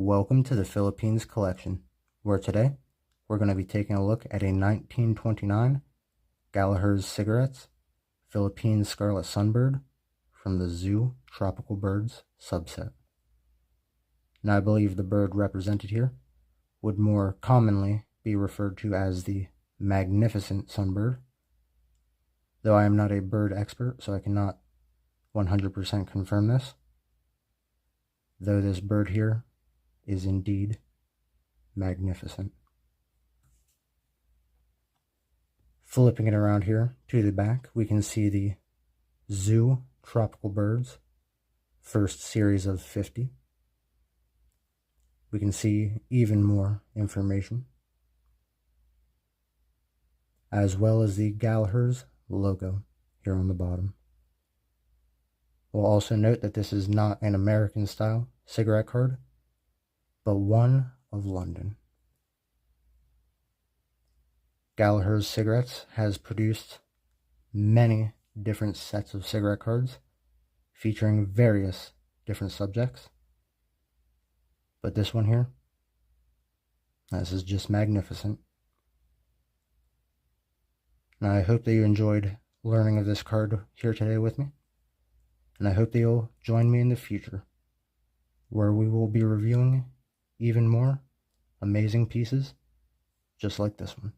Welcome to the Philippines collection, where today we're going to be taking a look at a 1929 Gallaher's cigarettes, Philippine Scarlet Sunbird from the Zoo Tropical Birds subset. Now I believe the bird represented here would more commonly be referred to as the magnificent sunbird, though I am not a bird expert, so I cannot 100% confirm this, though this bird here is indeed magnificent. Flipping it around here to the back, we can see the Zoo Tropical Birds, first series of 50. We can see even more information, as well as the Gallaher's logo here on the bottom. We'll also note that this is not an American style cigarette card, but one of London. Gallaher's Cigarettes has produced many different sets of cigarette cards featuring various different subjects. But this one here, this is just magnificent. Now I hope that you enjoyed learning of this card here today with me, and I hope that you'll join me in the future, where we will be reviewing even more amazing pieces just like this one.